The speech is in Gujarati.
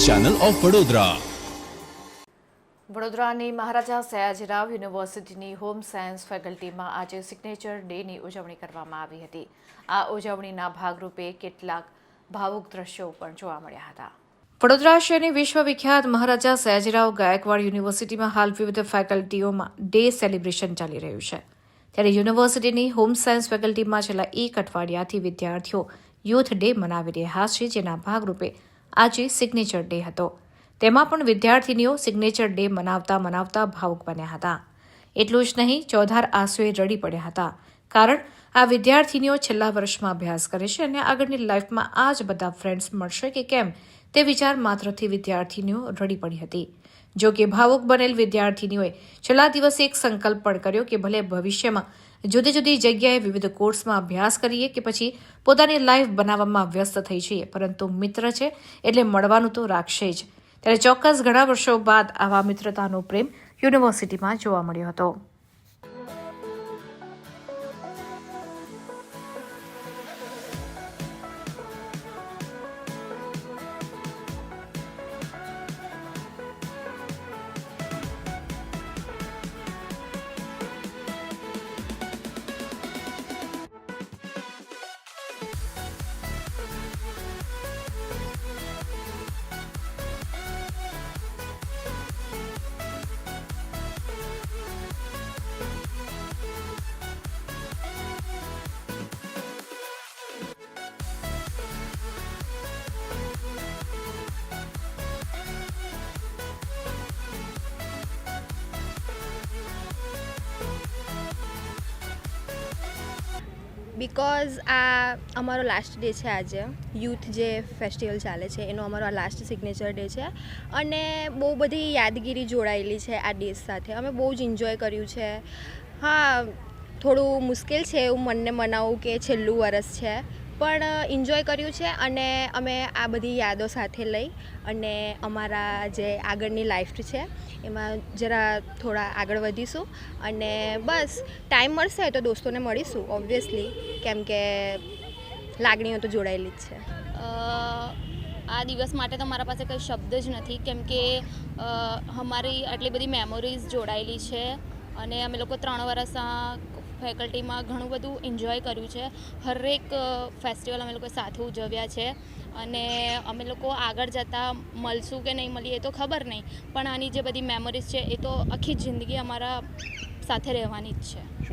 Channel of Vadodara. વડોદરાની મહારાજા સયાજીરાવ યુનિવર્સિટીની હોમ સાયન્સ ફેકલ્ટીમાં આજે સિગ્નેચર ડેની ઉજવણી કરવામાં આવી હતી. આ ઉજવણીના ભાગરૂપે કેટલાક ભાવુક દ્રશ્યો પણ જોવા મળ્યા હતા. વડોદરા શહેરની વિશ્વવિખ્યાત મહારાજા સયાજીરાવ ગાયકવાડ યુનિવર્સિટીમાં હાલ વિવિધ ફેકલ્ટીઓમાં ડે સેલિબ્રેશન ચાલી રહ્યું છે. ત્યારે યુનિવર્સિટીની હોમ સાયન્સ ફેકલ્ટીમાં છેલ્લા એક અઠવાડિયાથી વિદ્યાર્થીઓ યુથ ડે મનાવી રહ્યા છે, જેના ભાગરૂપે આજે સિગ્નેચર ડે હતો. તેમાં પણ વિદ્યાર્થીનીઓ સિગ્નેચર ડે મનાવતા ભાવુક બન્યા હતા. એટલું જ નહીં, ચોધાર આંસુએ રડી પડ્યા હતા. કારણ આ વિદ્યાર્થીનીઓ છેલ્લા વર્ષમાં અભ્યાસ કરે છે અને આગળની લાઈફમાં આ જ બધા ફ્રેન્ડ્સ મળશે કે કેમ તે વિચાર માત્રથી વિદ્યાર્થીનીઓ રડી પડી હતી. જો કે ભાવુક બનેલ વિદ્યાર્થીનીઓએ છેલ્લા દિવસે એક સંકલ્પ પણ કર્યો કે ભલે ભવિષ્યમાં જુદી જુદી જગ્યાએ વિવિધ કોર્સમાં અભ્યાસ કરીએ કે પછી પોતાની લાઈફ બનાવવામાં વ્યસ્ત થઈ જઈએ, પરંતુ મિત્ર છે એટલે મળવાનું તો રાખશે જ. ત્યારે ચોક્કસ ઘણા વર્ષો બાદ આવા મિત્રતાનો પ્રેમ યુનિવર્સિટીમાં જોવા મળ્યો હતો. બિકોઝ આ અમારો લાસ્ટ ડે છે. આજે યુથ જે ફેસ્ટિવલ ચાલે છે એનો અમારો આ લાસ્ટ સિગ્નેચર ડે છે અને બહુ બધી યાદગીરી જોડાયેલી છે આ ડેઝ સાથે. અમે બહુ જ એન્જોય કર્યું છે. હા, થોડું મુશ્કેલ છે એવું મનને મનાવવું કે છેલ્લું વરસ છે, પણ એન્જોય કર્યું છે અને અમે આ બધી યાદો સાથે લઈ અને અમારા જે આગળની લાઈફ છે એમાં જરા થોડા આગળ વધીશું અને બસ ટાઈમ મળશે તો દોસ્તોને મળીશું ઓબ્વિયસલી, કેમ કે લાગણીઓ તો જોડાયેલી જ છે. આ દિવસ માટે તો મારા પાસે કંઈ શબ્દ જ નથી, કેમ કે અમારી આટલી બધી મેમોરીઝ જોડાયેલી છે અને અમે લોકો 3 વર્ષ ફેકલ્ટીમાં ઘણું બધું એન્જોય કર્યું છે. હરેક ફેસ્ટિવલ અમે લોકો સાથે ઉજવ્યા છે અને અમે લોકો આગળ જતાં મળશું કે નહીં મળીએ એ તો ખબર નહીં, પણ આની જે બધી મેમોરીઝ છે એ તો આખી જિંદગી અમારા સાથે રહેવાની જ છે.